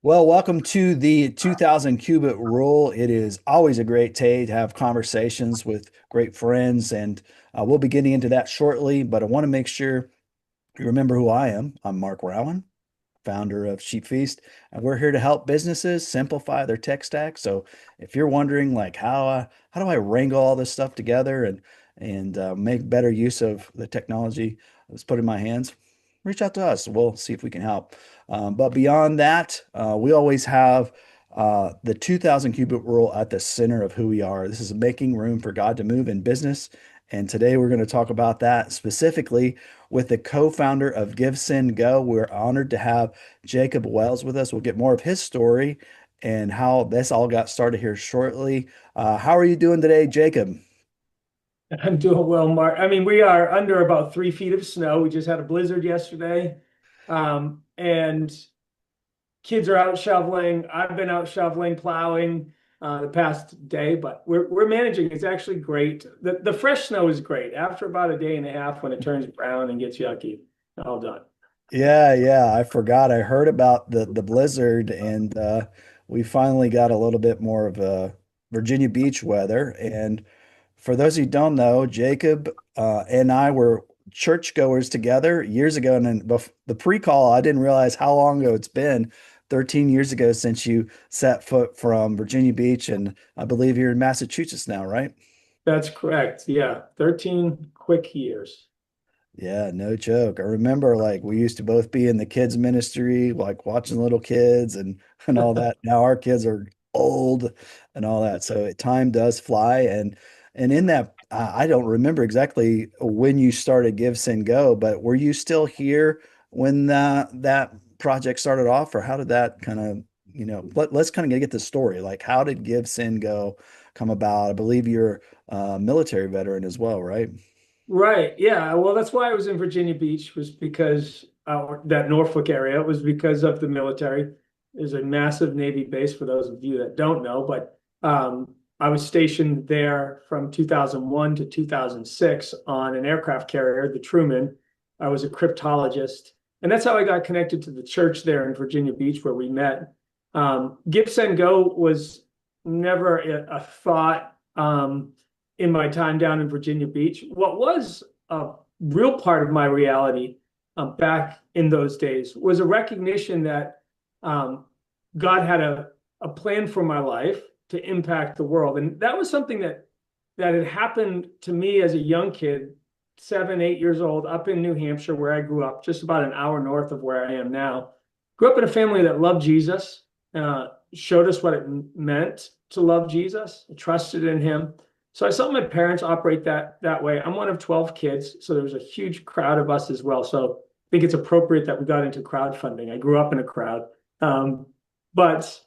Well, welcome to the 2000 Cubit Rule. It is always a great day to have conversations with great friends, and we'll be getting into that shortly. But I want to make sure you remember who I am. I'm Mark Rowan, founder of SheepFeast, and we're here to help businesses simplify their tech stack. So if you're wondering, like, how do I wrangle all this stuff together and make better use of the technology that's put in my hands, reach out to us. We'll see if we can help. But beyond that, we always have the 2000 Cubit Rule at the center of who we are. This is making room for God to move in business. And today we're going to talk about that specifically with the co-founder of GiveSendGo. We're honored to have Jacob Wells with us. We'll get more of his story and how this all got started here shortly. How are you doing today, Jacob? I'm doing well, Mark. I mean, we are under about 3 feet of snow. We just had a blizzard yesterday. And kids are out shoveling. I've been out shoveling, plowing the past day, but we're managing. It's actually great. The fresh snow is great. After about a day and a half, when it turns brown and gets yucky, all done. Yeah, I forgot. I heard about the blizzard, and we finally got a little bit more of a Virginia Beach weather. And for those who don't know, Jacob and I were churchgoers together years ago. And then the pre-call, I didn't realize how long ago it's been. 13 years ago since you set foot from Virginia Beach, and I believe you're in Massachusetts now, right? That's correct. Yeah, 13 quick years. Yeah, no joke. I remember like we used to both be in the kids ministry, like watching little kids and all that. Now our kids are old and all that. So time does fly and in that I don't remember exactly when you started Give Send Go, but were you still here when that project started off, or how did that kind of, let's kind of get the story. Like how did Give Send Go come about? I believe you're a military veteran as well, right? Right. Yeah. Well, that's why I was in Virginia Beach, was because that Norfolk area was because of the military. There's a massive Navy base for those of you that don't know, but I was stationed there from 2001 to 2006 on an aircraft carrier, the Truman. I was a cryptologist, and that's how I got connected to the church there in Virginia Beach where we met. Give, Send, Go was never a thought. In my time down in Virginia Beach. What was a real part of my reality back in those days was a recognition that God had a plan for my life to impact the world. And that was something that had happened to me as a young kid, 7, 8 years old, up in New Hampshire, where I grew up, just about an hour north of where I am now. Grew up in a family that loved Jesus, showed us what it meant to love Jesus, trusted in him. So I saw my parents operate that way. I'm one of 12 kids, so there was a huge crowd of us as well. So I think it's appropriate that we got into crowdfunding. I grew up in a crowd, but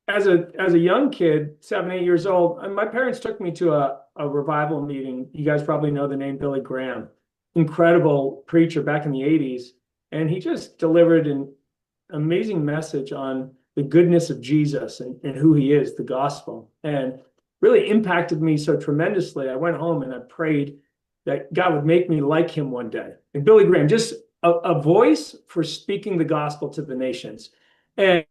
as a young kid, 7, 8 years old, and my parents took me to a revival meeting. You guys probably know the name Billy Graham, incredible preacher back in the 80s, and he just delivered an amazing message on the goodness of Jesus and who he is, the gospel, and really impacted me so tremendously. I went home and I prayed that God would make me like him one day. And Billy Graham, just a voice for speaking the gospel to the nations. And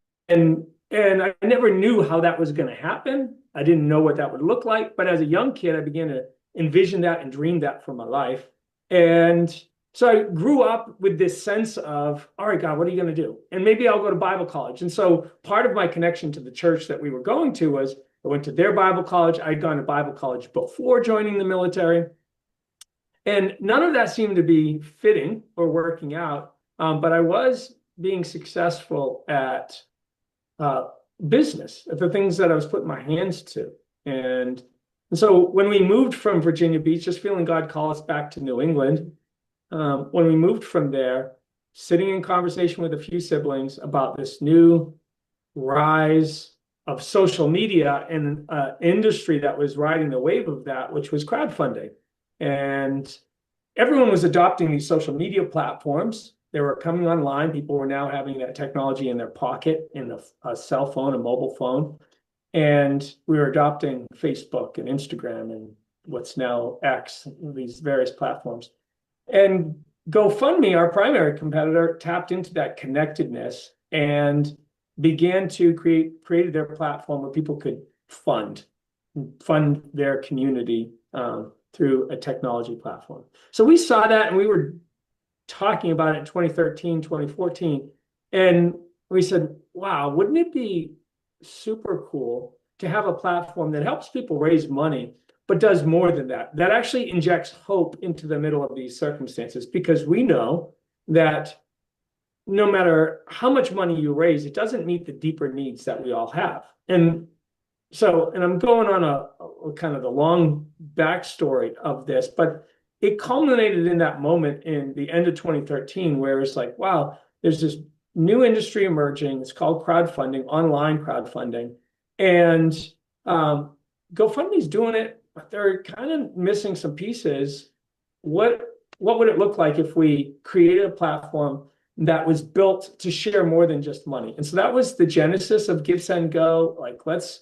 and I never knew how that was going to happen. I didn't know what that would look like. But as a young kid, I began to envision that and dream that for my life. And so I grew up with this sense of, all right, God, what are you going to do? And maybe I'll go to Bible college. And so part of my connection to the church that we were going to was I went to their Bible college. I'd gone to Bible college before joining the military. And none of that seemed to be fitting or working out. But I was being successful at uh, business, at the things that I was putting my hands to. And so when we moved from Virginia Beach, just feeling God call us back to New England, when we moved from there, sitting in conversation with a few siblings about this new rise of social media and industry that was riding the wave of that, which was crowdfunding. And everyone was adopting these social media platforms. They were coming online. People were now having that technology in their pocket, in a cell phone, a mobile phone. And we were adopting Facebook and Instagram and what's now X, these various platforms. And GoFundMe, our primary competitor, tapped into that connectedness and began to created their platform where people could fund their community through a technology platform. So we saw that and we were talking about it in 2013, 2014. And we said, wow, wouldn't it be super cool to have a platform that helps people raise money, but does more than that, that actually injects hope into the middle of these circumstances? Because we know that no matter how much money you raise, it doesn't meet the deeper needs that we all have. And I'm going on a kind of the long backstory of this, but it culminated in that moment in the end of 2013, where it's like, wow, there's this new industry emerging. It's called crowdfunding, online crowdfunding. And um, GoFundMe's doing it, but they're kind of missing some pieces. What what would it look like if we created a platform that was built to share more than just money? And so that was the genesis of GiveSendGo. Like, let's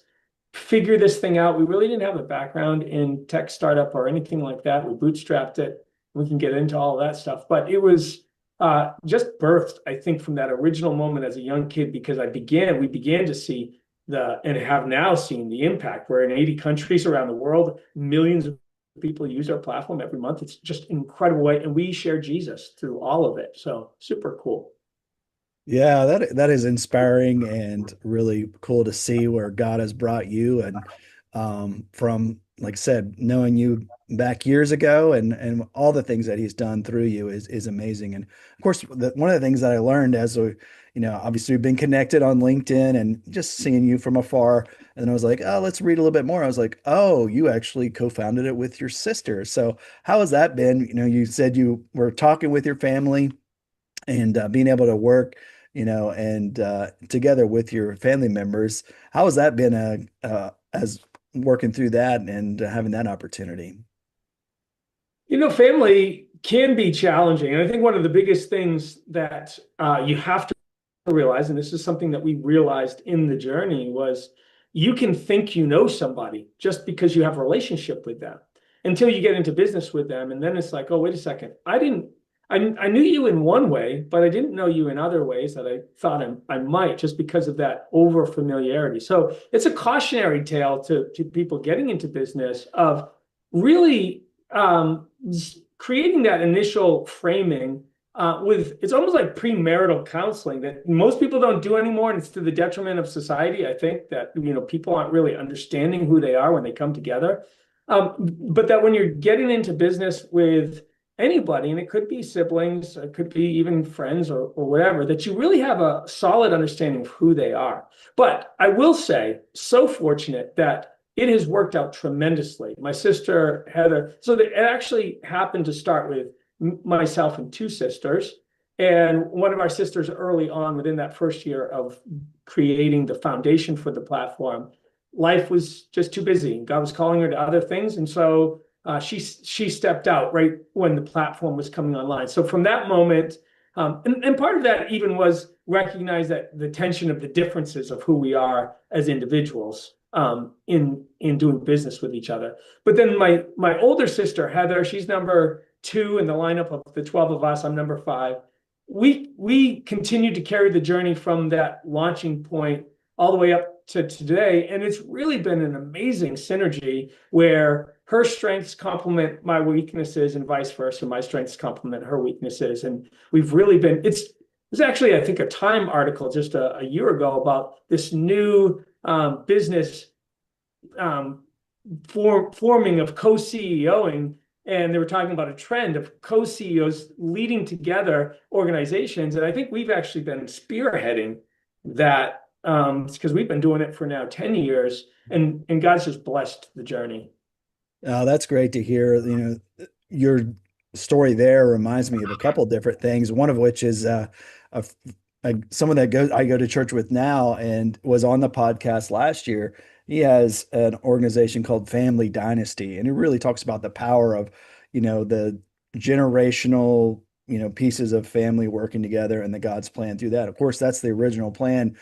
figure this thing out. We really didn't have a background in tech startup or anything like that. We bootstrapped it. We can get into all of that stuff, but it was just birthed, I think, from that original moment as a young kid, because we began to see and have now seen the impact. We're in 80 countries around the world, millions of people use our platform every month. It's just an incredible way, and we share Jesus through all of it. So super cool. Yeah, that is inspiring and really cool to see where God has brought you and from, like I said, knowing you back years ago and all the things that he's done through you is amazing. And of course, one of the things that I learned as we, obviously we've been connected on LinkedIn and just seeing you from afar, and I was like, oh, let's read a little bit more. I was like, oh, you actually co-founded it with your sister. So how has that been? You said you were talking with your family and being able to work, and together with your family members. How has that been as working through that and having that opportunity? Family can be challenging. And I think one of the biggest things that you have to realize, and this is something that we realized in the journey, was you can think you know somebody just because you have a relationship with them until you get into business with them. And then it's like, oh, wait a second. I knew you in one way, but I didn't know you in other ways that I thought I might, just because of that over familiarity. So it's a cautionary tale to people getting into business of really creating that initial framing it's almost like premarital counseling that most people don't do anymore, and it's to the detriment of society. I think that people aren't really understanding who they are when they come together, but that when you're getting into business with anybody, and it could be siblings, it could be even friends or whatever, that you really have a solid understanding of who they are. But I will say, so fortunate that it has worked out tremendously. My sister Heather, so it actually happened to start with myself and two sisters. And one of our sisters, early on within that first year of creating the foundation for the platform, life was just too busy. God was calling her to other things. And so she stepped out right when the platform was coming online. So from that moment, and part of that even was recognize that the tension of the differences of who we are as individuals in doing business with each other. But then my older sister Heather, she's number 2 in the lineup of the 12 of us. I'm number 5. We continued to carry the journey from that launching point all the way up to today, and it's really been an amazing synergy where her strengths complement my weaknesses and vice versa. My strengths complement her weaknesses, and we've really been. It's actually, I think, a Time article just a year ago about this new business forming of co-CEOing, and they were talking about a trend of co-CEOs leading together organizations, and I think we've actually been spearheading that because we've been doing it for now 10 years, and God's just blessed the journey. That's great to hear. Your story there reminds me of a couple different things. One of which is a, someone that I go to church with now and was on the podcast last year. He has an organization called Family Dynasty, and it really talks about the power of, the generational, pieces of family working together and the God's plan through that. Of course, that's the original plan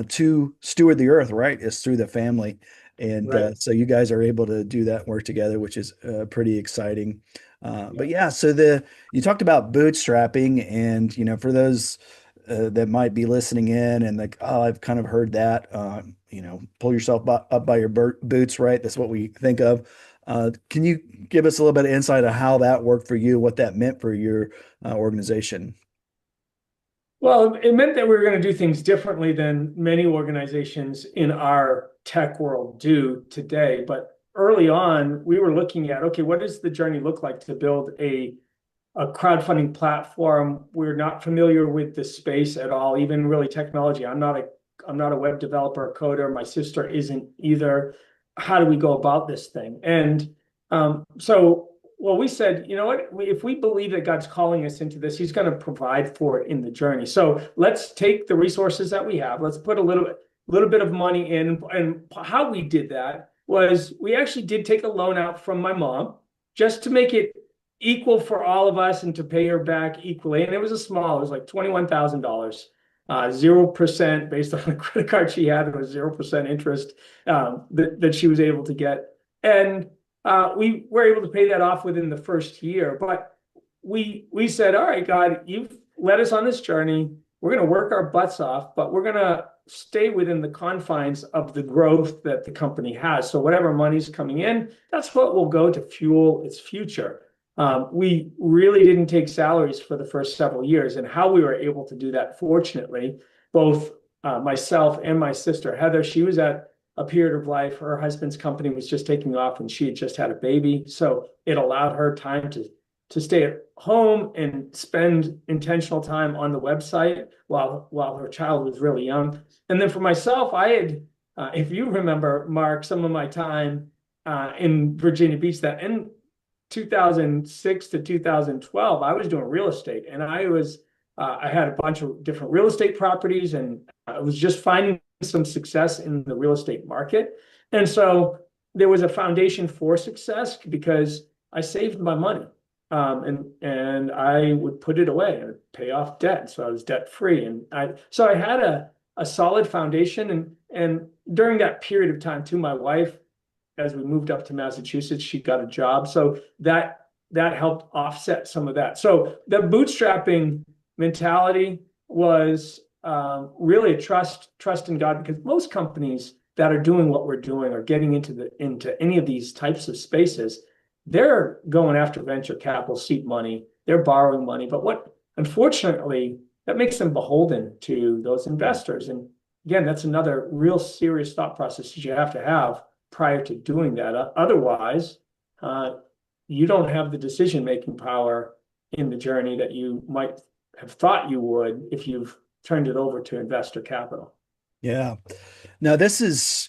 to steward the earth, right? Is through the family. And Right. so you guys are able to do that work together, which is pretty exciting. Yeah. But yeah, so you talked about bootstrapping, and for those that might be listening in and like, oh, I've kind of heard that. Pull yourself up by your boots, right? That's what we think of. Can you give us a little bit of insight of how that worked for you, what that meant for your organization? Well, it meant that we were going to do things differently than many organizations in our tech world do today. But early on, we were looking at, okay, what does the journey look like to build a crowdfunding platform? We're not familiar with the space at all, even really technology. I'm not a web developer or coder. My sister isn't either. How do we go about this thing? And so well, we said, you know what? If we believe that God's calling us into this, He's going to provide for it in the journey. So let's take the resources that we have. Let's put a little bit of money in. And how we did that was we actually did take a loan out from my mom just to make it equal for all of us and to pay her back equally. And it was it was like $21,000. 0% based on the credit card she had. It was 0% interest that she was able to get. And we were able to pay that off within the first year. But we said, all right, God, you've led us on this journey. We're going to work our butts off, but we're going to stay within the confines of the growth that the company has. So whatever money's coming in, that's what will go to fuel its future. We really didn't take salaries for the first several years, and how we were able to do that, fortunately, both myself and my sister Heather, she was at a period of life. Her husband's company was just taking off and she had just had a baby. So it allowed her time to stay at home and spend intentional time on the website while her child was really young. And then for myself, I had, if you remember, Mark, some of my time in Virginia Beach, that in 2006 to 2012, I was doing real estate, and I had a bunch of different real estate properties, and I was just finding some success in the real estate market. And so there was a foundation for success because I saved my money. And I would put it away and pay off debt. So I was debt free. And I had a solid foundation. And during that period of time too, my wife, as we moved up to Massachusetts, she got a job. So that helped offset some of that. So the bootstrapping mentality was really a trust in God, because most companies that are doing what we're doing are getting into any of these types of spaces. They're going after venture capital, seed money, they're borrowing money. But unfortunately, that makes them beholden to those investors. And again, that's another real serious thought process that you have to have prior to doing that. Otherwise, you don't have the decision-making power in the journey that you might have thought you would if you've turned it over to investor capital. Yeah. Now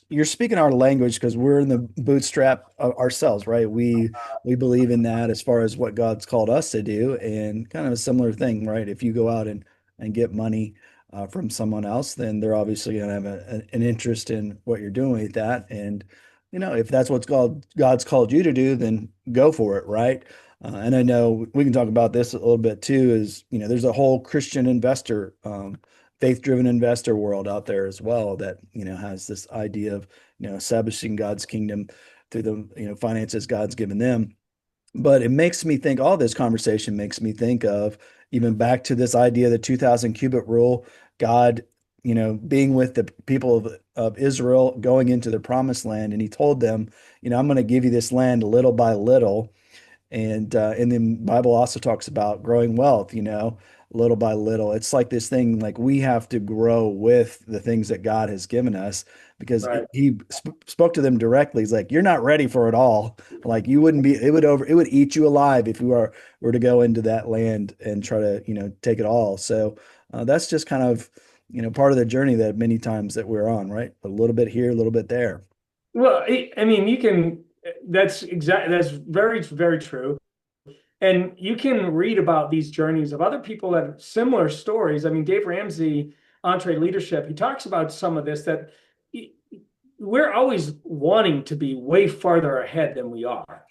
you're speaking our language because we're in the bootstrap ourselves, right? We believe in that as far as what God's called us to do, and kind of a similar thing, right? If you go out and get money from someone else, then they're obviously going to have an interest in what you're doing with that. And if that's what's God's called you to do, then go for it, right? And I know we can talk about this a little bit too, is, there's a whole Christian investor, faith-driven investor world out there as well that, has this idea of, establishing God's kingdom through the, finances God's given them. But it makes me think, all this conversation makes me think of even back to this idea, the 2000 cubit rule, God, being with the people of Israel going into the promised land. And he told them, I'm going to give you this land little by little. And the Bible also talks about growing wealth, little by little. It's like this thing, like we have to grow with the things that God has given us, because Right. he spoke to them directly. He's like, you're not ready for it all. Like you wouldn't be, it would eat you alive if you were to go into that land and try to, take it all. So that's just kind of, part of the journey that many times that we're on, right? A little bit here, a little bit there. Well, I mean, that's very, very true. And you can read about these journeys of other people that have similar stories. I mean, Dave Ramsey, EntreLeadership, he talks about some of this, that we're always wanting to be way farther ahead than we are.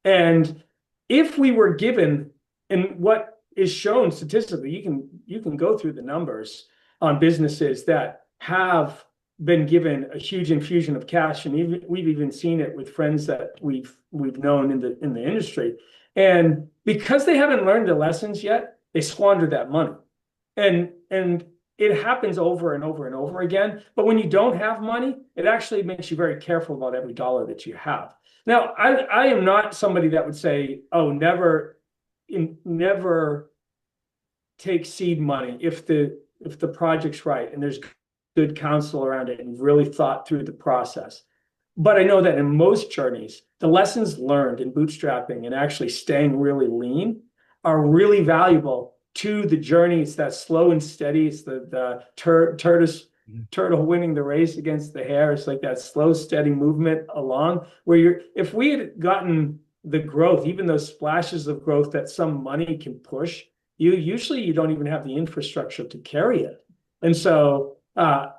And if we were given, and what is shown statistically, you can go through the numbers on businesses that have been given a huge infusion of cash, and we've even seen it with friends that we've known in the industry. And because they haven't learned the lessons yet, they squander that money. And and it happens over and over and over again. But when you don't have money, it actually makes you very careful about every dollar that you have. Now, I am not somebody that would say, oh, never take seed money if the project's right and there's good counsel around it and really thought through the process. But I know that in most journeys, the lessons learned in bootstrapping and actually staying really lean are really valuable to the journey. It's that slow and steady. It's the turtle winning the race against the hare. It's like that slow, steady movement along where if we had gotten the growth, even those splashes of growth that some money can push, you don't even have the infrastructure to carry it. And so I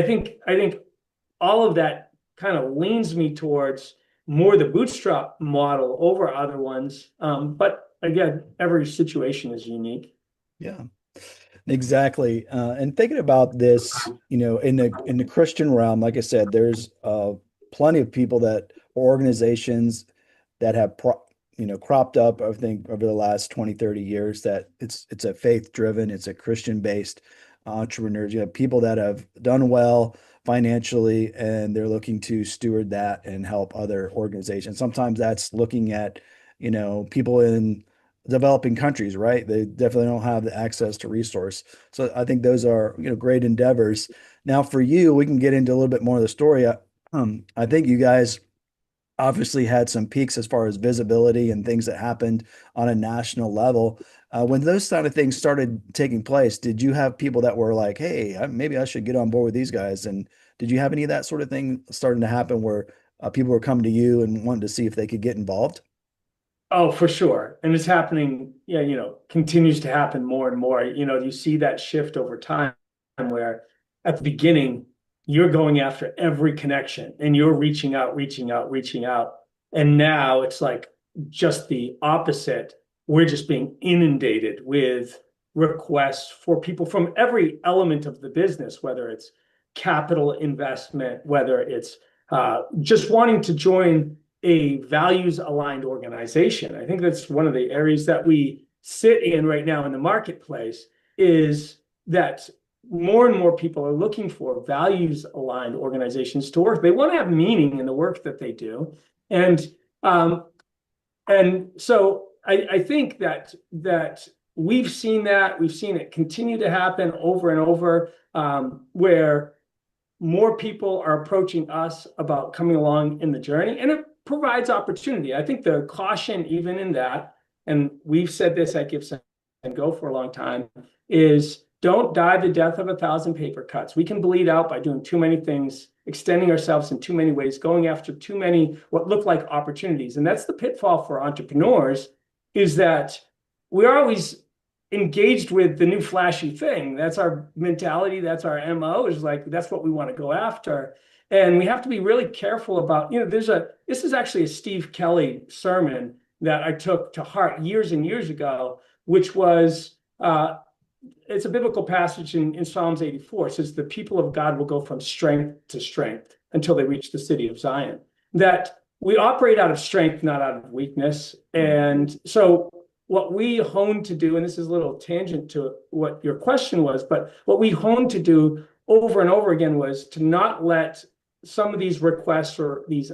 think all of that kind of leans me towards more the bootstrap model over other ones. But again, every situation is unique. Yeah, exactly. And thinking about this, in the Christian realm, like I said, there's plenty of people that organizations that have cropped up, I think, over the last 20, 30 years, that it's a faith driven, it's a Christian based entrepreneurs. You have people that have done well financially and they're looking to steward that and help other organizations. Sometimes that's looking at, people in developing countries, right? They definitely don't have the access to resource. So I think those are, great endeavors. Now for you, we can get into a little bit more of the story. I think you guys obviously had some peaks as far as visibility and things that happened on a national level. When those kind of things started taking place, did you have people that were like, hey, maybe I should get on board with these guys? And did you have any of that sort of thing starting to happen where people were coming to you and wanting to see if they could get involved? Oh, for sure. And it's happening, yeah, continues to happen more and more. You see that shift over time where at the beginning, you're going after every connection and you're reaching out, reaching out, reaching out. And now it's like just the opposite. We're just being inundated with requests for people from every element of the business, whether it's capital investment, whether it's just wanting to join a values aligned organization. I think that's one of the areas that we sit in right now in the marketplace, is that more and more people are looking for values aligned organizations to work. They want to have meaning in the work that they do. And so I think that we've seen it continue to happen over and over, where more people are approaching us about coming along in the journey, and it provides opportunity. I think the caution even in that, and we've said this at GiveSendGo for a long time, is don't die the death of 1,000 paper cuts. We can bleed out by doing too many things, extending ourselves in too many ways, going after too many what look like opportunities. And that's the pitfall for entrepreneurs, is that we're always engaged with the new flashy thing. That's our mentality. That's our MO, is like, that's what we want to go after. And we have to be really careful about, this is actually a Steve Kelly sermon that I took to heart years and years ago, which was, it's a biblical passage in Psalms 84. It says, the people of God will go from strength to strength until they reach the city of Zion. That we operate out of strength, not out of weakness. And so what we honed to do, and this is a little tangent to what your question was, but what we honed to do over and over again was to not let some of these requests or these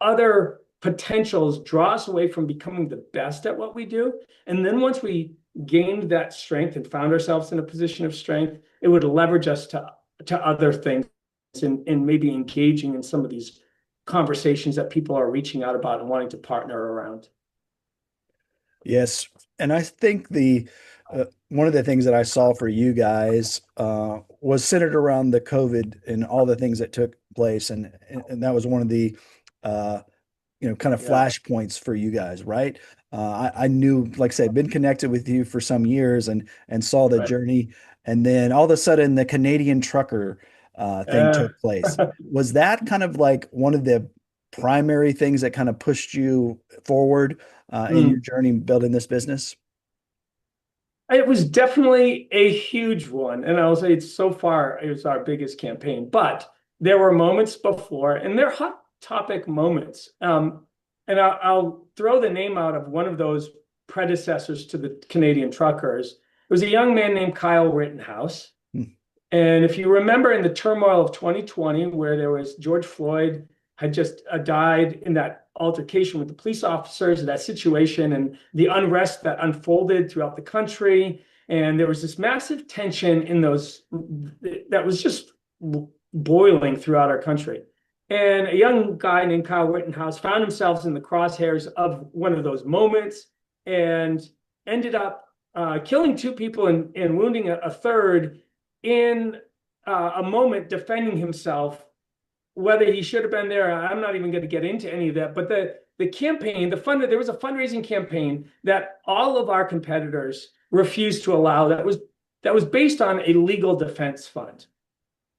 other potentials draw us away from becoming the best at what we do. And then once we gained that strength and found ourselves in a position of strength, it would leverage us to other things, and maybe engaging in some of these conversations that people are reaching out about and wanting to partner around. Yes. And I think one of the things that I saw for you guys was centered around the COVID and all the things that took place. And that was one of the, kind of flashpoints for you guys, right? I knew, like I said, been connected with you for some years and saw the journey. And then all of a sudden the Canadian trucker thing took place. Was that kind of like one of the primary things that kind of pushed you forward in your journey building this business? It was definitely a huge one. And I'll say so far, it was our biggest campaign. But there were moments before, and they're hot topic moments. And I'll throw the name out of one of those predecessors to the Canadian truckers. was a young man named Kyle Rittenhouse. Hmm. And if you remember in the turmoil of 2020, where there was George Floyd had just died in that altercation with the police officers, that situation, and the unrest that unfolded throughout the country. And there was this massive tension in those that was just boiling throughout our country. And a young guy named Kyle Rittenhouse found himself in the crosshairs of one of those moments and ended up killing two people and wounding a third in a moment defending himself. Whether he should have been there, I'm not even going to get into any of that. But the campaign, there was a fundraising campaign that all of our competitors refused to allow. That was based on a legal defense fund,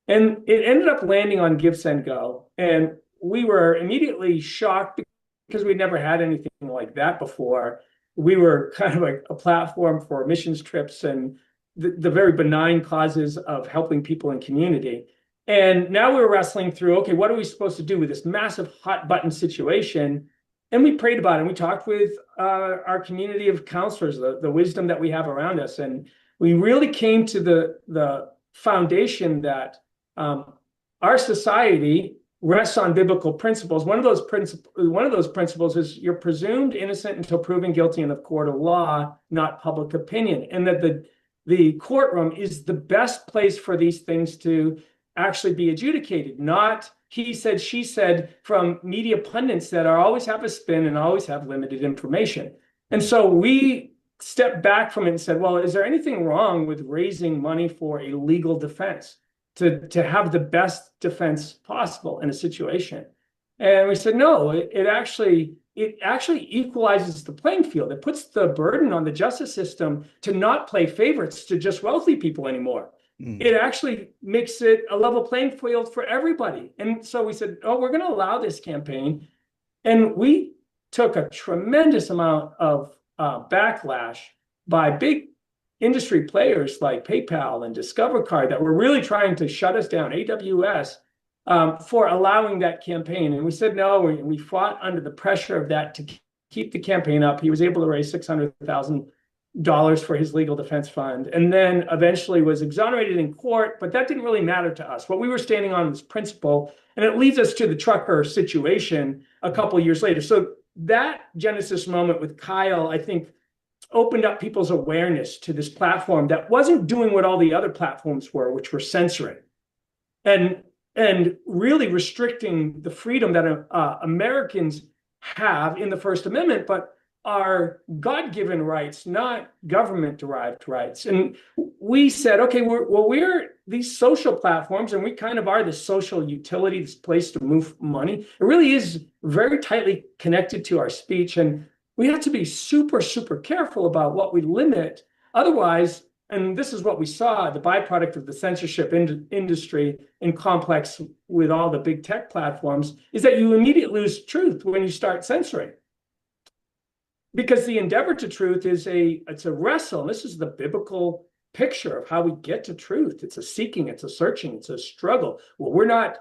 and it ended up landing on GiveSendGo, and we were immediately shocked because we'd never had anything like that before. We were kind of like a platform for missions trips and the very benign causes of helping people in community. And now we're wrestling through, okay, what are we supposed to do with this massive hot button situation? And we prayed about it. And we talked with our community of counselors, the wisdom that we have around us. And we really came to the foundation that our society rests on biblical principles. One of those principles is you're presumed innocent until proven guilty in a court of law, not public opinion. And that the courtroom is the best place for these things to actually be adjudicated, not he said, she said from media pundits that always have a spin and always have limited information. And so we stepped back from it and said, well, is there anything wrong with raising money for a legal defense to have the best defense possible in a situation? And we said, no, it actually equalizes the playing field. It puts the burden on the justice system to not play favorites to just wealthy people anymore. It actually makes it a level playing field for everybody. And so we said, oh, we're going to allow this campaign. And we took a tremendous amount of backlash by big industry players like PayPal and Discover Card that were really trying to shut us down, AWS, for allowing that campaign. And we said, no, we fought under the pressure of that to keep the campaign up. He was able to raise $600,000 for his legal defense fund, and then eventually was exonerated in court, but that didn't really matter to us. What we were standing on was principle, and it leads us to the trucker situation a couple of years later. So that Genesis moment with Kyle, I think, opened up people's awareness to this platform that wasn't doing what all the other platforms were, which were censoring and really restricting the freedom that Americans have in the First Amendment, but are God-given rights, not government-derived rights. And we said, okay, we're these social platforms, and we kind of are the social utility, this place to move money. It really is very tightly connected to our speech, and we have to be super, super careful about what we limit. Otherwise, and this is what we saw, the byproduct of the censorship industry in complex with all the big tech platforms, is that you immediately lose truth when you start censoring. Because the endeavor to truth is it's a wrestle. This is the biblical picture of how we get to truth. It's a seeking, it's a searching, it's a struggle. Well, we're not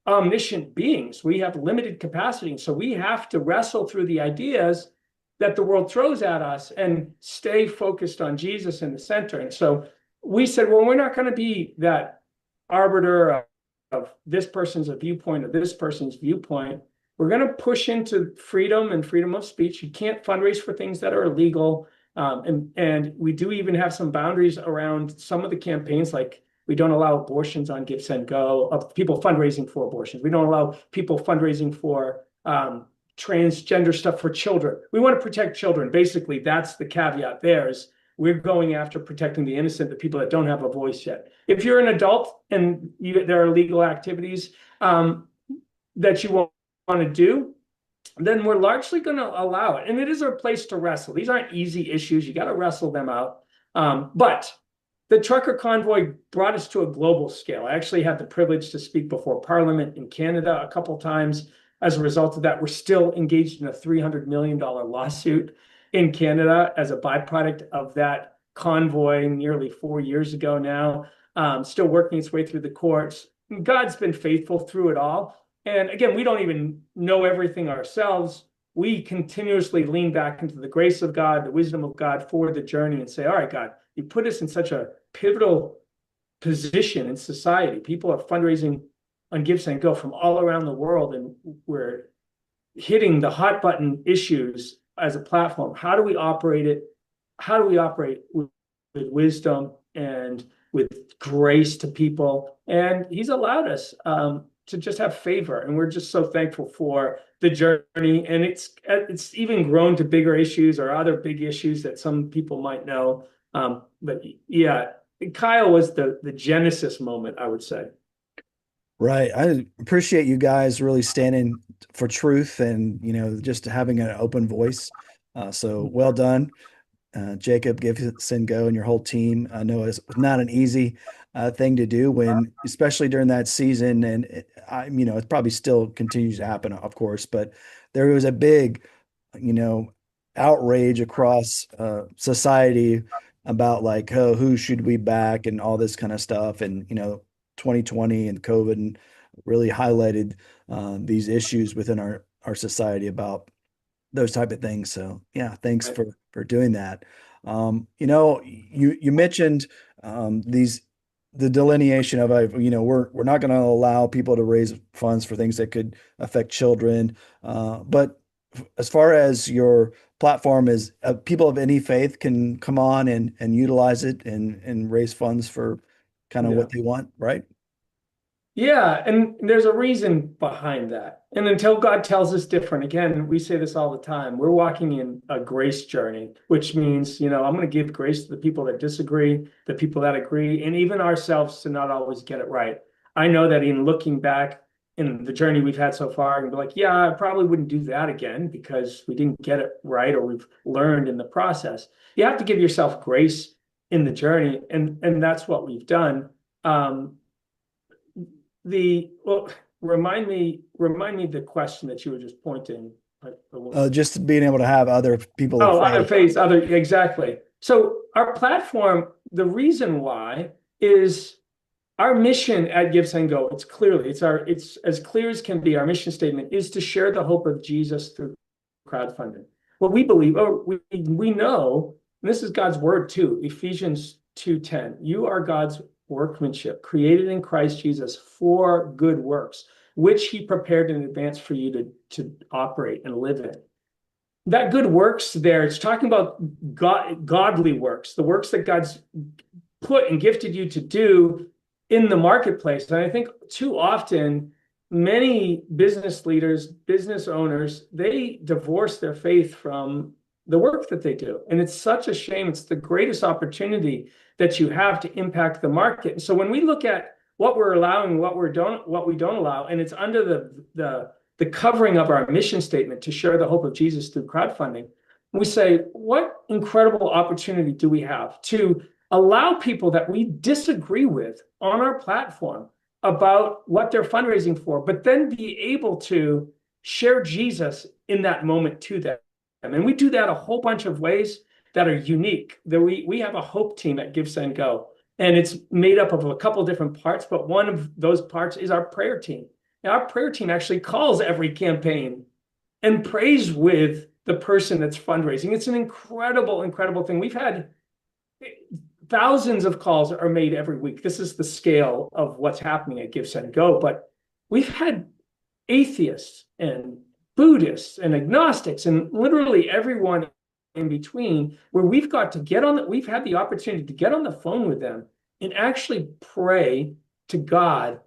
omniscient beings. We have limited capacity. So we have to wrestle through the ideas that the world throws at us and stay focused on Jesus in the center. And so we said, well, we're not going to be that arbiter of this person's a viewpoint or this person's viewpoint. We're going to push into freedom and freedom of speech. You can't fundraise for things that are illegal. And we do even have some boundaries around some of the campaigns, like we don't allow abortions on GiveSendGo, of people fundraising for abortions. We don't allow people fundraising for transgender stuff for children. We want to protect children. Basically, that's the caveat there is we're going after protecting the innocent, the people that don't have a voice yet. If you're an adult and there are legal activities that you want to do, then we're largely going to allow it. And it is a place to wrestle. These aren't easy issues. You got to wrestle them out. But the trucker convoy brought us to a global scale. I actually had the privilege to speak before Parliament in Canada a couple of times. As a result of that, we're still engaged in a $300 million lawsuit in Canada as a byproduct of that convoy nearly 4 years ago now, still working its way through the courts. God's been faithful through it all. And again, we don't even know everything ourselves. we continuously lean back into the grace of God, the wisdom of God for the journey, and say, all right, God, you put us in such a pivotal position in society. People are fundraising on GiveSendGo from all around the world, and we're hitting the hot button issues as a platform. How do we operate it? How do we operate with wisdom and with grace to people? And he's allowed us to just have favor, and we're just so thankful for the journey. And it's even grown to bigger issues or other big issues that some people might know. But yeah, Kyle was the genesis moment, I would say. Right. I appreciate you guys really standing for truth and, just having an open voice. So well done. Jacob, GiveSendGo, and your whole team. I know it's not an easy thing to do when, especially during that season, and it probably still continues to happen, of course, but there was a big, you know, outrage across society about like, oh, who should we back and all this kind of stuff, and 2020 and COVID really highlighted these issues within our society about those type of things. So yeah, thanks Right. for doing that. You mentioned these the delineation of we're not going to allow people to raise funds for things that could affect children. But as far as your platform is, people of any faith can come on and utilize it and raise funds for kind of Yeah. what they want, right? Yeah, and there's a reason behind that. And until God tells us different, again, we say this all the time, we're walking in a grace journey, which means, I'm going to give grace to the people that disagree, the people that agree, and even ourselves to not always get it right. I know that in looking back in the journey we've had so far, and be like, yeah, I probably wouldn't do that again because we didn't get it right or we've learned in the process. You have to give yourself grace in the journey, and that's what we've done. Um, remind me the question that you were just pointing. Just being able to have other people of Oh, other faith. phase, other exactly. So our platform, the reason why is our mission at GiveSendGo. It's as clear as can be. Our mission statement is to share the hope of Jesus through crowdfunding. What we believe, we know, and this is God's word too. Ephesians 2:10. You are God's workmanship, created in Christ Jesus for good works, which He prepared in advance for you to operate and live in. That good works there, it's talking about godly works, the works that God's put and gifted you to do in the marketplace. And I think too often, many business leaders, business owners, they divorce their faith from the work that they do. And it's such a shame. It's the greatest opportunity that you have to impact the market. And so when we look at what we're allowing, what we don't allow, and it's under the covering of our mission statement to share the hope of Jesus through crowdfunding, we say, what incredible opportunity do we have to allow people that we disagree with on our platform about what they're fundraising for, but then be able to share Jesus in that moment to them. And we do that a whole bunch of ways that are unique. That we have a hope team at GiveSendGo, and it's made up of a couple different parts, but one of those parts is our prayer team. Now, our prayer team actually calls every campaign and prays with the person that's fundraising. It's an incredible, incredible thing. We've had thousands of calls are made every week. This is the scale of what's happening at GiveSendGo, but we've had atheists and Buddhists and agnostics and literally everyone in between, where we've had the opportunity to get on the phone with them and actually pray to God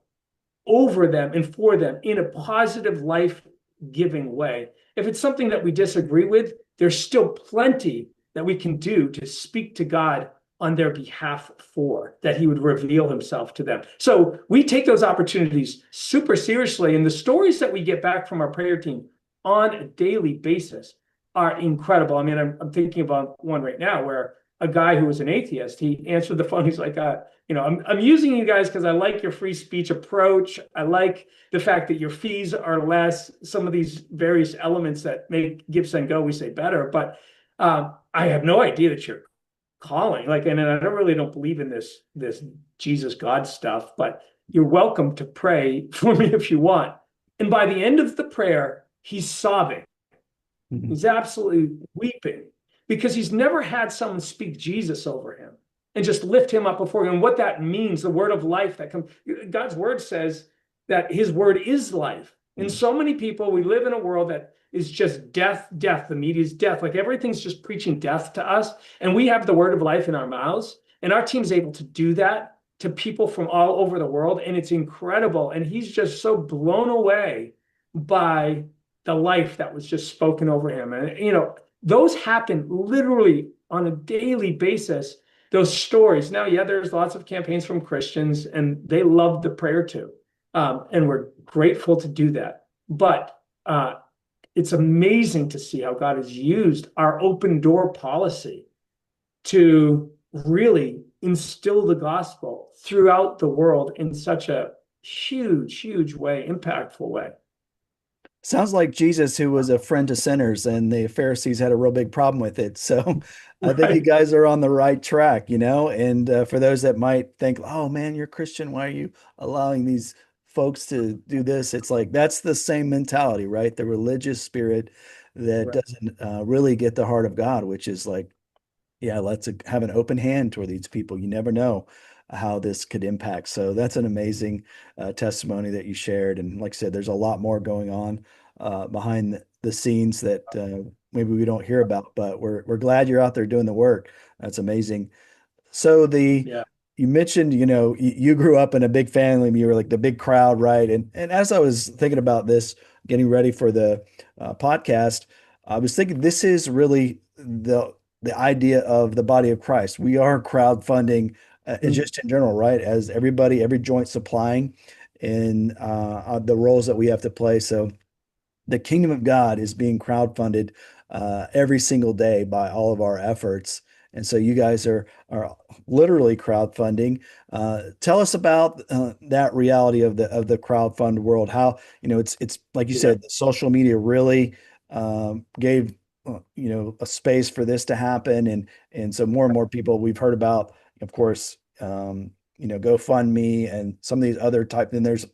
over them and for them in a positive, life-giving way. If it's something that we disagree with, there's still plenty that we can do to speak to God on their behalf that He would reveal Himself to them. So we take those opportunities super seriously, and the stories that we get back from our prayer team on a daily basis are incredible. I mean, I'm thinking about one right now where a guy who was an atheist, he answered the phone. He's like, I'm using you guys because I like your free speech approach. I like the fact that your fees are less, some of these various elements that make GiveSendGo, we say, better. But I have no idea that you're calling. And I don't believe in this Jesus God stuff, but you're welcome to pray for me if you want. And by the end of the prayer, he's sobbing. Mhm. He's absolutely weeping because he's never had someone speak Jesus over him and just lift him up before him. And what that means, the word of life that comes, God's word says that his word is life. And Mhm. so many people, we live in a world that is just death, death. The media's death. Like everything's just preaching death to us. And we have the word of life in our mouths. And our team's able to do that to people from all over the world. And it's incredible. And he's just so blown away by the life that was just spoken over him. And, those happen literally on a daily basis, those stories. Now, yeah, there's lots of campaigns from Christians, and they love the prayer too. And we're grateful to do that. But it's amazing to see how God has used our open door policy to really instill the gospel throughout the world in such a huge, huge way, impactful way. Sounds like Jesus, who was a friend to sinners, and the Pharisees had a real big problem with it. So I think you Right. guys are on the right track, And for those that might think, oh man, you're Christian, why are you allowing these folks to do this? It's like that's the same mentality, right? The religious spirit that Right. doesn't really get the heart of God, which is like, yeah, let's have an open hand toward these people. You never know how this could impact. So that's an amazing testimony that you shared. And like I said, there's a lot more going on behind the scenes that maybe we don't hear about, but we're glad you're out there doing the work. That's amazing. So Yeah. you mentioned, you grew up in a big family, you were like the big crowd, right? And as I was thinking about this, getting ready for the podcast, I was thinking this is really the idea of the body of Christ. We are crowdfunding, Mm. just in general, right? As every joint supplying in the roles that we have to play. So the kingdom of God is being crowdfunded every single day by all of our efforts. And so you guys are literally crowdfunding. Tell us about that reality of the crowdfund world. How it's like you Yeah. said, social media really gave a space for this to happen, and so more and more people we've heard about, of course, GoFundMe and some of these other type. Then there's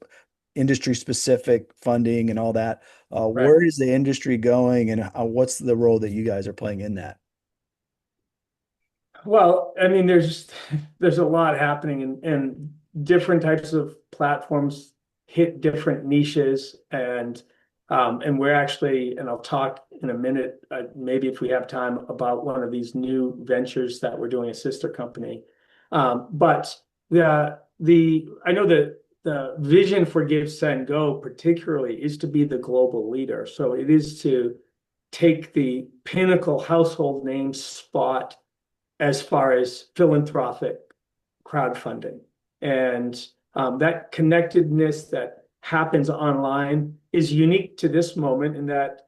industry specific funding and all that. Right. Where is the industry going, and what's the role that you guys are playing in that? Well, I mean, there's a lot happening, and different types of platforms hit different niches, and we're actually, and I'll talk in a minute, maybe if we have time, about one of these new ventures that we're doing, a sister company. But the I know that the vision for GiveSendGo particularly is to be the global leader. So it is to take the pinnacle household name spot as far as philanthropic crowdfunding. And that connectedness that happens online is unique to this moment in that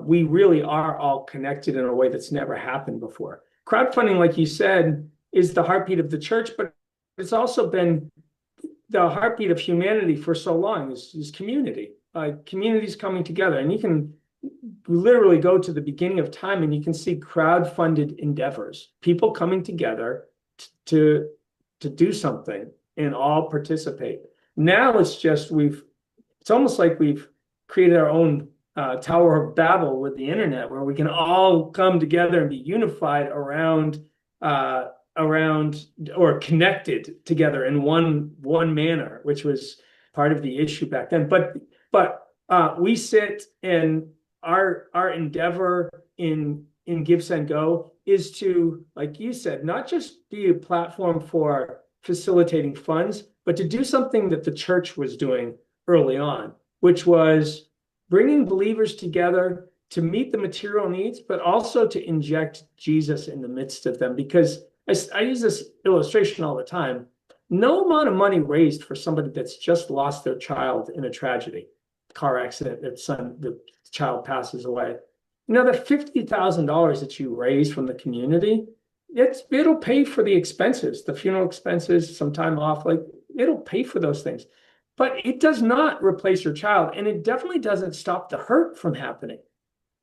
we really are all connected in a way that's never happened before. Crowdfunding, like you said, is the heartbeat of the church, but it's also been the heartbeat of humanity for so long is community. Communities coming together. And you can literally go to the beginning of time and you can see crowd-funded endeavors, people coming together to to do something and all participate. Now it's almost like we've created our own Tower of Babel with the internet, where we can all come together and be unified uh, around or connected together in one manner, which was part of the issue back then. But we sit, and our endeavor in GiveSendGo is to, like you said, not just be a platform for facilitating funds, but to do something that the church was doing early on, which was bringing believers together to meet the material needs, but also to inject Jesus in the midst of them. Because I use this illustration all the time. No amount of money raised for somebody that's just lost their child in a tragedy, car accident, the child passes away. That $50,000 that you raise from the community, it'll pay for the expenses, the funeral expenses, some time off, like it'll pay for those things. But it does not replace your child, and it definitely doesn't stop the hurt from happening.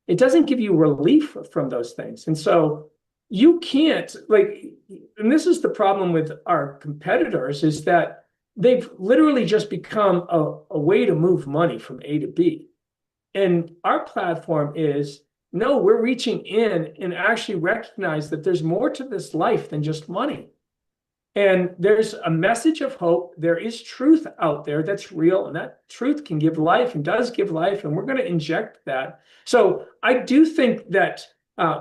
It doesn't give you relief from those things. And so you can't, like, and this is the problem with our competitors, is that they've literally just become a way to move money from A to B. And our platform is no, we're reaching in and actually recognize that there's more to this life than just money. And there's a message of hope. There is truth out there that's real, and that truth can give life and does give life, and we're going to inject that. So I do think that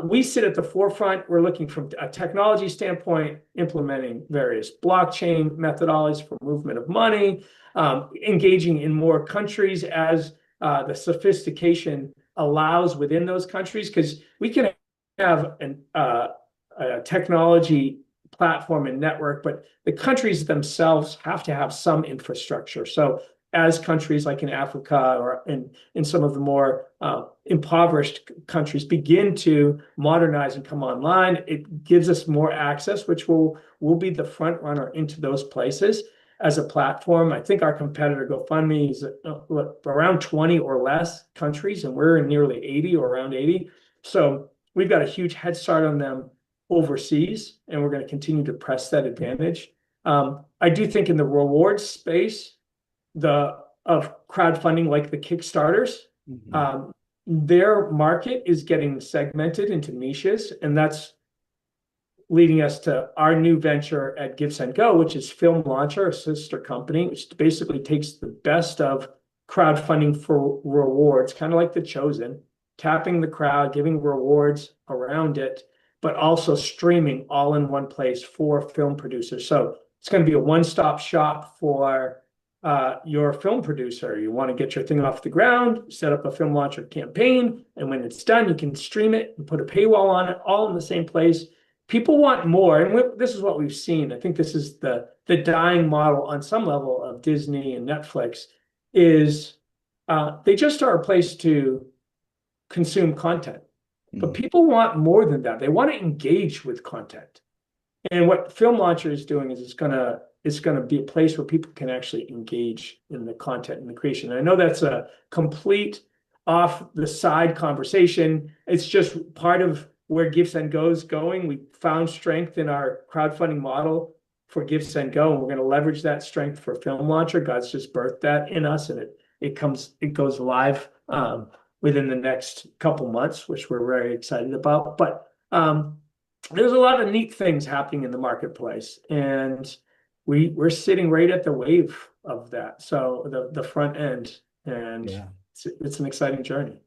we sit at the forefront. We're looking from a technology standpoint, implementing various blockchain methodologies for movement of money, engaging in more countries as the sophistication allows within those countries, because we can have a technology platform and network, but the countries themselves have to have some infrastructure. So as countries like in Africa or in some of the more impoverished countries begin to modernize and come online, it gives us more access, which will be the front runner into those places as a platform. I think our competitor GoFundMe is around 20 or less countries, and we're in nearly 80 or around 80. So we've got a huge head start on them overseas, and we're going to continue to press that advantage. I do think in the rewards space, of crowdfunding, like the Kickstarters, their market is getting segmented into niches, and that's leading us to our new venture at GiveSendGo, which is Film Launcher, a sister company, which basically takes the best of crowdfunding for rewards, kind of like The Chosen, tapping the crowd, giving rewards around it, but also streaming all in one place for film producers. So it's going to be a one-stop shop for your film producer. You want to get your thing off the ground, set up a Film Launcher campaign, and when it's done, you can stream it and put a paywall on it, all in the same place. People want more, and this is what we've seen. I think this is the dying model on some level of Disney and Netflix, is they just are a place to consume content. But people want more than that. They want to engage with content. And what Film Launcher is doing is it's gonna be a place where people can actually engage in the content and the creation. And I know that's a complete off the side conversation. It's just part of where GiveSendGo is going. We found strength in our crowdfunding model for GiveSendGo, and we're going to leverage that strength for Film Launcher. God's just birthed that in us, and it goes live within the next couple months, which we're very excited about. But there's a lot of neat things happening in the marketplace, and we're sitting right at the wave of that. So the front end, and Yeah. it's an exciting journey.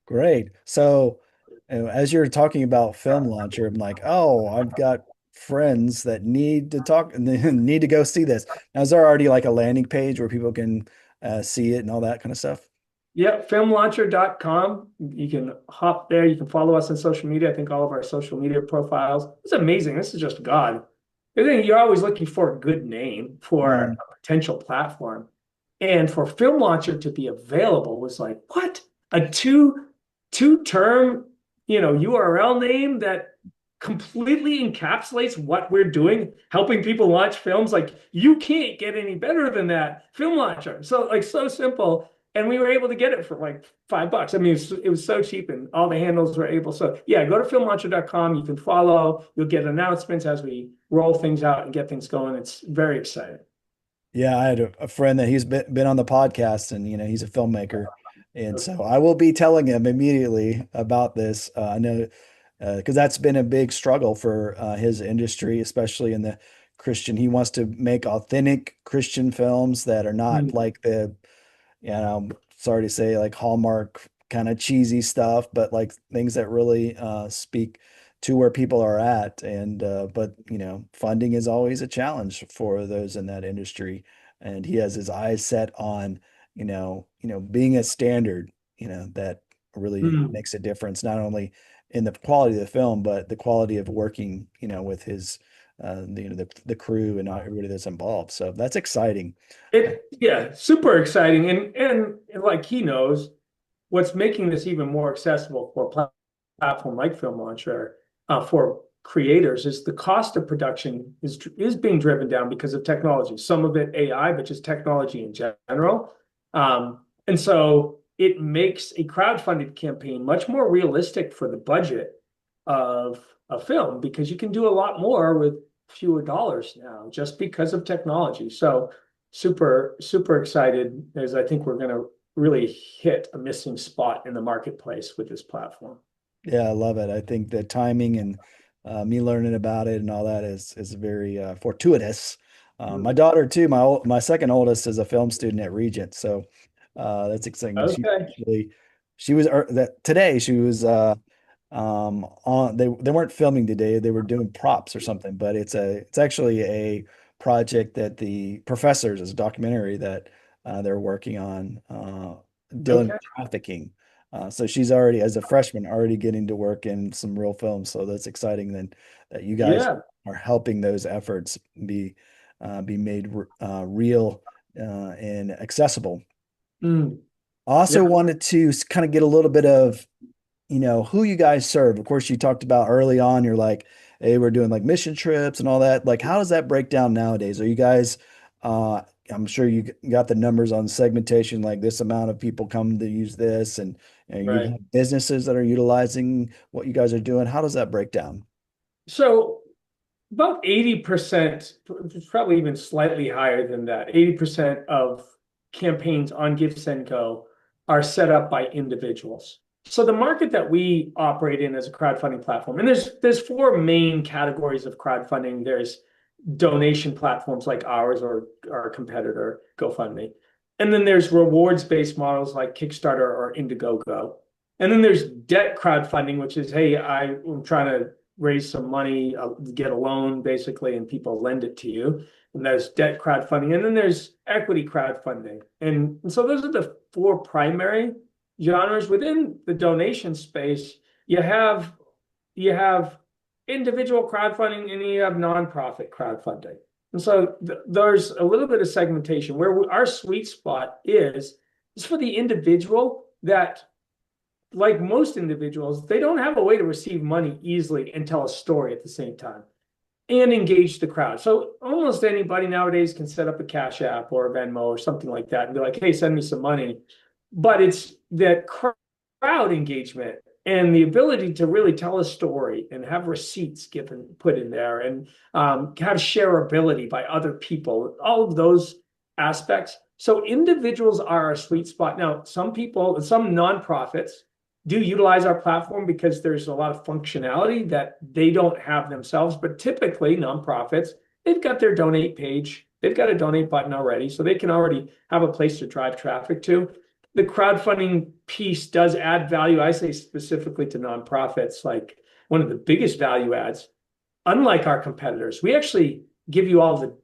Great. So, as you're talking about Film Launcher, I'm like, oh, I've got friends that need to talk and they need to go see this. Now, is there already like a landing page where people can see it and all that kind of stuff? Yeah, filmlauncher.com. You can hop there. You can follow us on social media. I think all of our social media profiles. It's amazing. This is just God. I think you're always looking for a good name for a potential platform. And for Film Launcher to be available was like, what? A two-term, URL name that completely encapsulates what we're doing, helping people launch films. Like, you can't get any better than that. Film Launcher. So so simple. And we were able to get it for like $5. I mean, it was so cheap, and all the handles were able. So yeah, go to filmlauncher.com. You can follow. You'll get announcements as we roll things out and get things going. It's very exciting. Yeah, I had a friend that he's been on the podcast, and he's a filmmaker, and so I will be telling him immediately about this. I know because that's been a big struggle for his industry, especially in the Christian. He wants to make authentic Christian films that are not like the sorry to say, like Hallmark kind of cheesy stuff, but like things that really speak to where people are at. And but funding is always a challenge for those in that industry. And he has his eyes set on, being a standard, that really makes a difference, not only in the quality of the film, but the quality of working, with his the crew and everybody that's involved. So that's exciting. Yeah, super exciting. And like he knows, what's making this even more accessible for a platform like Film Launcher for creators is the cost of production is being driven down because of technology. Some of it AI, but just technology in general. And so it makes a crowdfunded campaign much more realistic for the budget of a film, because you can do a lot more with fewer dollars now just because of technology. So super, super excited, as I think we're going to really hit a missing spot in the marketplace with this platform. Yeah, I love it. I think the timing and me learning about it and all that is very fortuitous. My Mm. daughter too. My second oldest is a film student at Regent, so that's exciting. Okay. She was that today. She was on they weren't filming today. They were doing props or something. But it's actually a project that the professors is a documentary that they're working on dealing Okay. with trafficking. So she's already, as a freshman, already getting to work in some real films. So that's exciting then that you guys Yeah. are helping those efforts be made real and accessible. Mm. I Yeah. also wanted to kind of get a little bit of, who you guys serve. Of course, you talked about early on, you're like, hey, we're doing like mission trips and all that. Like, how does that break down nowadays? Are you guys, uh, I'm sure you got the numbers on segmentation, like this amount of people come to use this, and you Right. have businesses that are utilizing what you guys are doing. How does that break down? So about 80%, it's probably even slightly higher than that. 80% of campaigns on GiveSendGo are set up by individuals. So the market that we operate in as a crowdfunding platform, and there's four main categories of crowdfunding. There's donation platforms like ours or our competitor, GoFundMe. And then there's rewards-based models like Kickstarter or Indiegogo. And then there's debt crowdfunding, which is, hey, I'm trying to raise some money, get a loan basically, and people lend it to you. And there's debt crowdfunding. And then there's equity crowdfunding. And so those are the four primary genres. Within the donation space, you have individual crowdfunding and you have nonprofit crowdfunding. And so there's a little bit of segmentation where our sweet spot is for the individual that, like most individuals, they don't have a way to receive money easily and tell a story at the same time and engage the crowd. So almost anybody nowadays can set up a Cash App or a Venmo or something like that and be like, hey, send me some money. But it's that crowd engagement and the ability to really tell a story and have receipts given put in there and have shareability by other people, all of those aspects. So individuals are our sweet spot. Now, some people, some nonprofits do utilize our platform because there's a lot of functionality that they don't have themselves. But typically, nonprofits, they've got their donate page, they've got a donate button already, so they can already have a place to drive traffic to. The crowdfunding piece does add value, I say specifically to nonprofits. Like one of the biggest value adds, unlike our competitors, we actually give you all the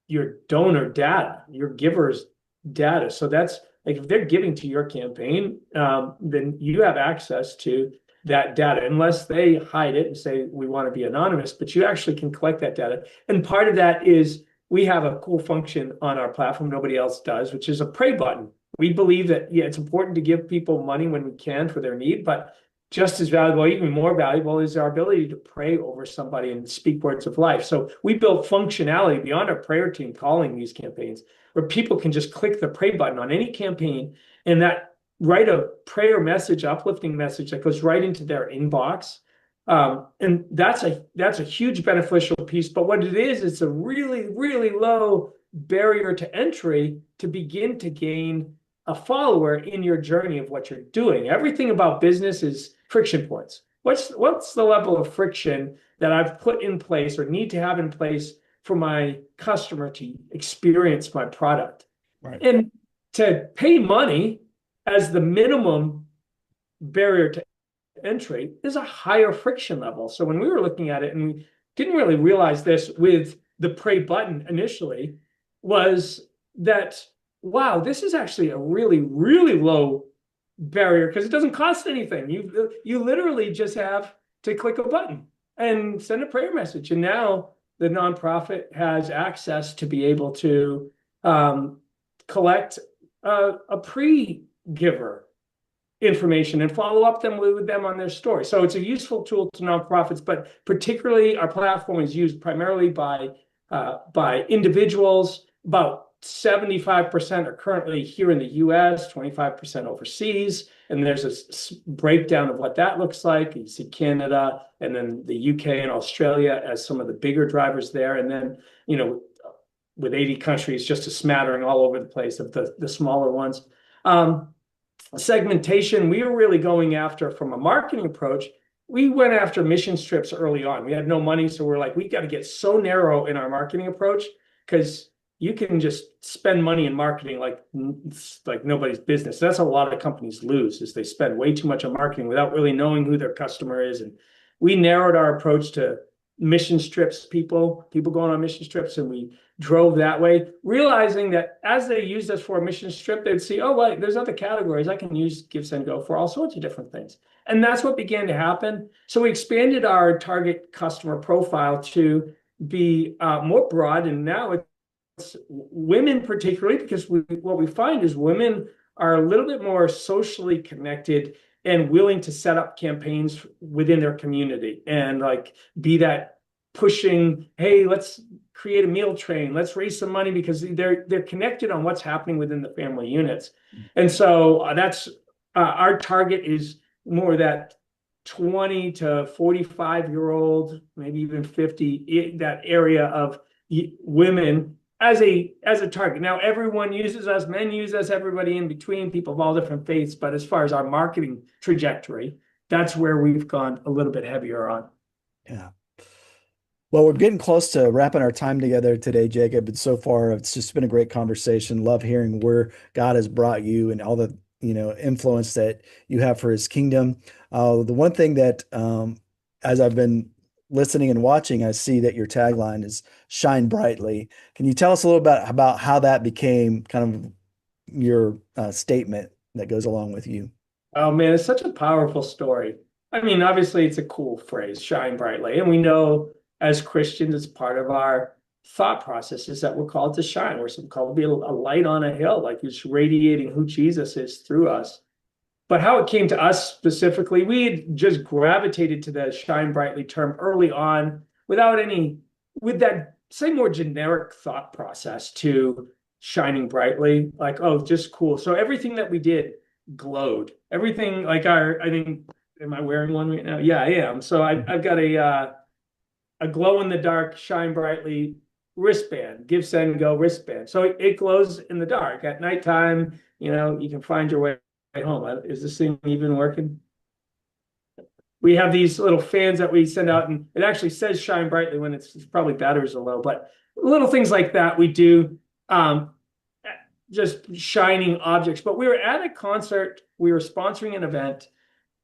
your donor data, your givers data. So that's like if they're giving to your campaign, then you have access to that data, unless they hide it and say we want to be anonymous. But you actually can collect that data, and part of that is we have a cool function on our platform nobody else does, which is a pray button. We believe that it's important to give people money when we can for their need, but just as valuable, even more valuable, is our ability to pray over somebody and speak words of life. So we built functionality beyond our prayer team calling these campaigns, where people can just click the pray button on any campaign and that write a prayer message, uplifting message that goes right into their inbox. And that's a huge beneficial piece. But what it is, it's a really, really low barrier to entry to begin to gain a follower in your journey of what you're doing. Everything about business is friction points. What's the level of friction that I've put in place or need to have in place for my customer to experience my product? Right. And to pay money as the minimum barrier to entry is a higher friction level. So when we were looking at it, and we didn't really realize this with the pray button initially, was that, wow, this is actually a really, really low barrier because it doesn't cost anything. You literally just have to click a button and send a prayer message. And now the nonprofit has access to be able to collect a pre-giver information and follow up with them on their story. So it's a useful tool to nonprofits, but particularly our platform is used primarily by individuals. About 75% are currently here in the US, 25% overseas. And there's a breakdown of what that looks like. You see Canada and then the UK and Australia as some of the bigger drivers there. And then, with 80 countries, just a smattering all over the place of the smaller ones. segmentation we were really going after from a marketing approach, we went after mission trips early on. We had no money, so we're like, we got to get so narrow in our marketing approach, because you can just spend money in marketing like it's like nobody's business. That's a lot of companies lose, is they spend way too much on marketing without really knowing who their customer is. And we narrowed our approach to mission trips, people going on mission trips, and we drove that way, realizing that as they used us for a mission trip, they'd see, oh, well, there's other categories. I can use GiveSendGo for all sorts of different things. And that's what began to happen. So we expanded our target customer profile to be more broad. And now it's women particularly, because what we find is women are a little bit more socially connected and willing to set up campaigns within their community and like be that pushing, hey, let's create a meal train, let's raise some money, because they're connected on what's happening within the family units. And so that's our target is more that 20 to 45-year-old, maybe even 50, that area of women as a target. Now, everyone uses us, men use us, everybody in between, people of all different faiths. But as far as our marketing trajectory, that's where we've gone a little bit heavier on. Yeah. Well, we're getting close to wrapping our time together today, Jacob. And so far, it's just been a great conversation. Love hearing where God has brought you and all the, influence that you have for his kingdom. The one thing that, as I've been listening and watching, I see that your tagline is "Shine Brightly." Can you tell us a little bit about how that became kind of your statement that goes along with you? Oh man, it's such a powerful story. I mean, obviously it's a cool phrase, shine brightly. And we know as Christians, it's part of our thought process is that we're called to shine. We're called to be a light on a hill, like it's radiating who Jesus is through us. But how it came to us specifically, we had just gravitated to the shine brightly term early on with that, say, more generic thought process to shining brightly, like, oh, just cool. So everything that we did glowed. Everything like I think, am I wearing one right now? Yeah, I am. So I've got a glow in the dark, shine brightly wristband, GiveSendGo wristband. So it glows in the dark at nighttime. You can find your way home. Is this thing even working? We have these little fans that we send out, and it actually says shine brightly when it's probably batteries are low, but little things like that we do, just shining objects. But we were at a concert, we were sponsoring an event.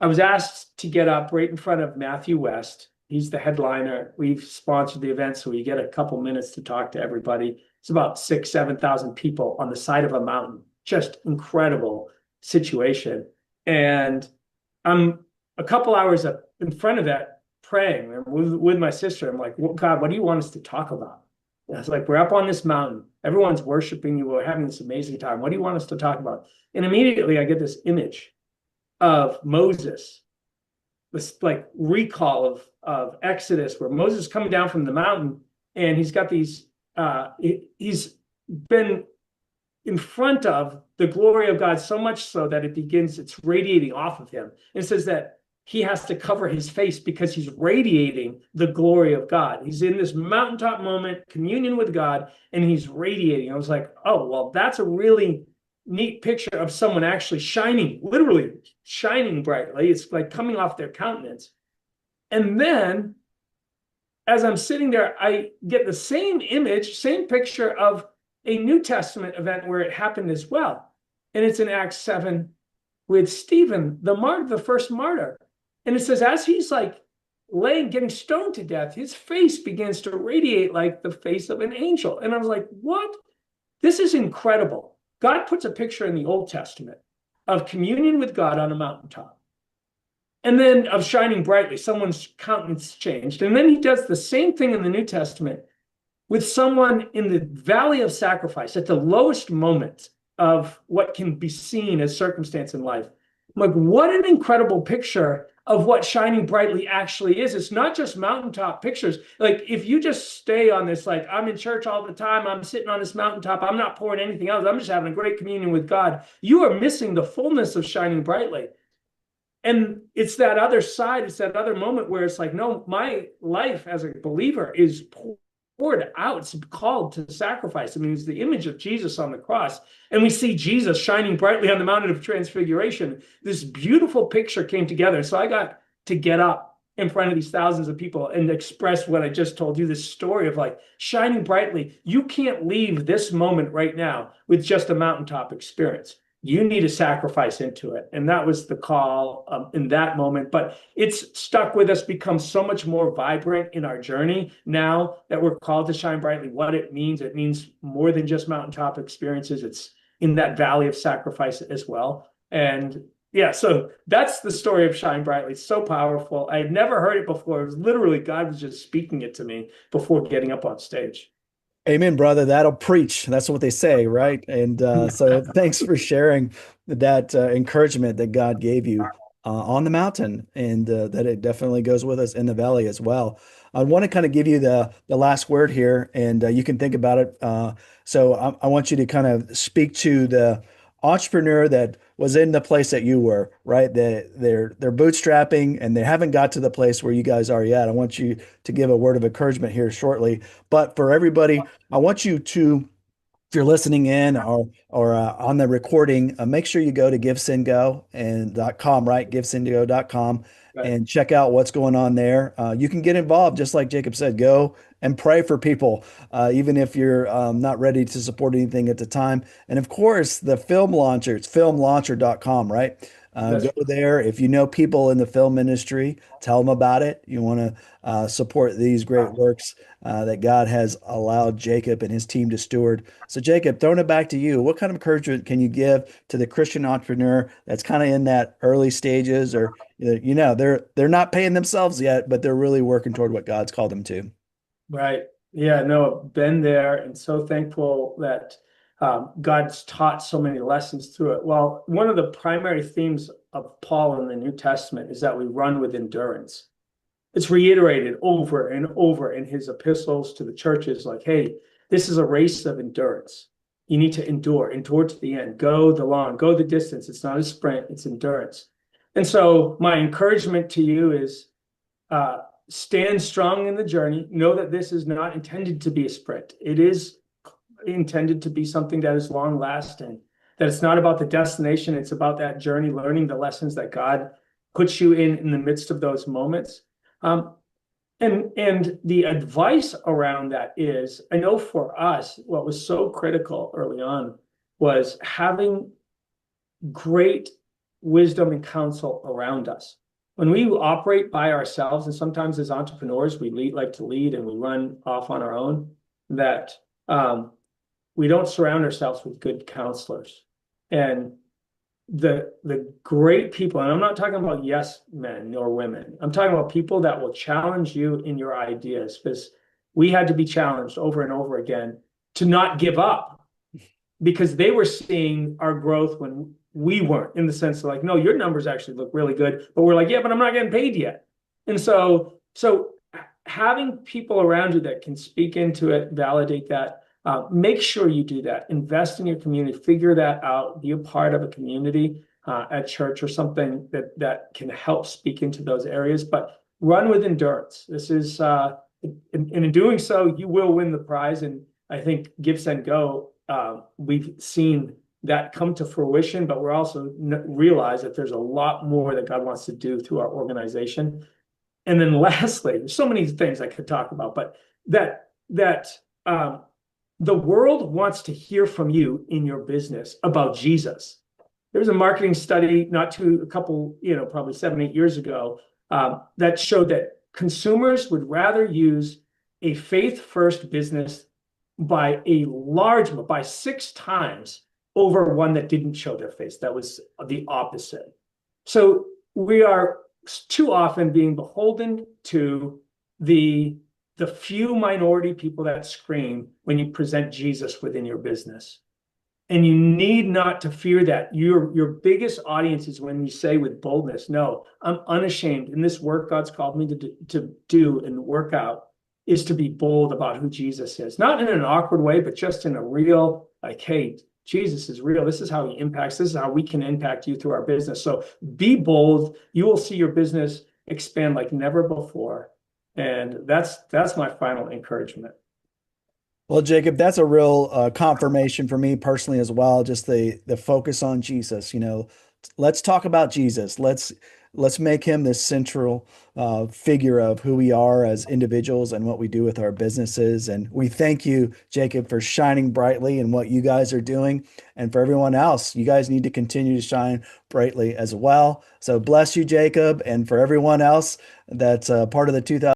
I was asked to get up right in front of Matthew West. He's the headliner. We've sponsored the event, so we get a couple minutes to talk to everybody. It's about 6,000 to 7,000 people on the side of a mountain. Just incredible situation. And I'm a couple hours up in front of that praying with my sister. I'm like, well, God, what do you want us to talk about? And I was like, we're up on this mountain. Everyone's worshiping you. We're having this amazing time. What do you want us to talk about? And immediately I get this image of Moses, this like recall of Exodus, where Moses is coming down from the mountain, and he's got these, he's been in front of the glory of God so much so that it's radiating off of him. It says that he has to cover his face because he's radiating the glory of God. He's in this mountaintop moment, communion with God, and he's radiating. I was like, oh, well, that's a really neat picture of someone actually shining, literally shining brightly. It's like coming off their countenance. And then as I'm sitting there, I get the same image, same picture of a New Testament event where it happened as well. And it's in Acts 7 with Stephen, the first martyr. And it says, as he's like getting stoned to death, his face begins to radiate like the face of an angel. And I was like, what? This is incredible. God puts a picture in the Old Testament of communion with God on a mountaintop, and then of shining brightly, someone's countenance changed. And then he does the same thing in the New Testament with someone in the valley of sacrifice at the lowest moment of what can be seen as circumstance in life. I'm like, what an incredible picture of what shining brightly actually is. It's not just mountaintop pictures. Like if you just stay on this, like I'm in church all the time, I'm sitting on this mountaintop, I'm not pouring anything else, I'm just having a great communion with God, you are missing the fullness of shining brightly. And it's that other side, it's that other moment where it's like, no, my life as a believer is poured out. It's called to sacrifice. I mean, it's the image of Jesus on the cross. And we see Jesus shining brightly on the mountain of transfiguration. This beautiful picture came together. So I got to get up in front of these thousands of people and express what I just told you, this story of like shining brightly. You can't leave this moment right now with just a mountaintop experience. You need a sacrifice into it. And that was the call in that moment. But it's stuck with us, become so much more vibrant in our journey now that we're called to shine brightly. What it means more than just mountaintop experiences. It's in that valley of sacrifice as well. And yeah, so that's the story of Shine Brightly. It's so powerful. I had never heard it before. It was literally God was just speaking it to me before getting up on stage. Amen, brother. That'll preach. That's what they say, right? And so thanks for sharing that encouragement that God gave you on the mountain, and that it definitely goes with us in the valley as well. I want to kind of give you the last word here, and you can think about it. So I want you to kind of speak to the entrepreneur that was in the place that you were, right? They're bootstrapping and they haven't got to the place where you guys are yet. I want you to give a word of encouragement here shortly. But for everybody, I want you to, if you're listening in or on the recording, make sure you go to GiveSendGo and .com, right? GiveSendGo.com Right. and check out what's going on there. You can get involved, just like Jacob said. Go and pray for people, even if you're not ready to support anything at the time. And of course, the film launcher, it's filmlauncher.com, right? That's Go there. If you know people in the film industry, tell them about it. You want to support these great works that God has allowed Jacob and his team to steward. So, Jacob, throwing it back to you, what kind of encouragement can you give to the Christian entrepreneur that's kind of in that early stages, or they're not paying themselves yet, but they're really working toward what God's called them to? right. Yeah, no, been there and so thankful that God's taught so many lessons through it. Well, one of the primary themes of Paul in the New Testament is that we run with endurance. It's reiterated over and over in his epistles to the churches like, hey, this is a race of endurance. You need to endure to the end, go the long, go the distance. It's not a sprint, it's endurance. And so my encouragement to you is stand strong in the journey. Know that this is not intended to be a sprint. It is intended to be something that is long lasting, that it's not about the destination. It's about that journey, learning the lessons that God puts you in the midst of those moments. Um, and the advice around that is, I know for us, what was so critical early on was having great wisdom and counsel around us. When we operate by ourselves, and sometimes as entrepreneurs, we like to lead and we run off on our own, that we don't surround ourselves with good counselors. And the great people, and I'm not talking about yes men or women. I'm talking about people that will challenge you in your ideas, because we had to be challenged over and over again to not give up, because they were seeing our growth when we weren't, in the sense of like, no, your numbers actually look really good, but we're like, yeah, but I'm not getting paid yet. And so having people around you that can speak into it, validate that, make sure you do that. Invest in your community, figure that out, be a part of a community at church or something that can help speak into those areas, but run with endurance. This is, in doing so, you will win the prize. And I think GiveSendGo, we've seen that come to fruition, but we're also realize that there's a lot more that God wants to do through our organization. And then lastly, there's so many things I could talk about, but that the world wants to hear from you in your business about Jesus. There was a marketing study a couple, probably 7-8 years ago, that showed that consumers would rather use a faith-first business by 6 times over one that didn't show their face. That was the opposite. So we are too often being beholden to the few minority people that scream when you present Jesus within your business. And you need not to fear that. Your biggest audience is when you say with boldness, no, I'm unashamed. In this work God's called me to do and work out is to be bold about who Jesus is. Not in an awkward way, but just in a real, like, hey, Jesus is real. This is how he impacts. This is how we can impact you through our business. So be bold. You will see your business expand like never before. And that's my final encouragement. Well, Jacob, that's a real confirmation for me personally as well. Just the focus on Jesus. Let's talk about Jesus. Let's make him the central figure of who we are as individuals and what we do with our businesses. And we thank you, Jacob, for shining brightly in what you guys are doing. And for everyone else, you guys need to continue to shine brightly as well. So bless you, Jacob, and for everyone else that's part of the 2000.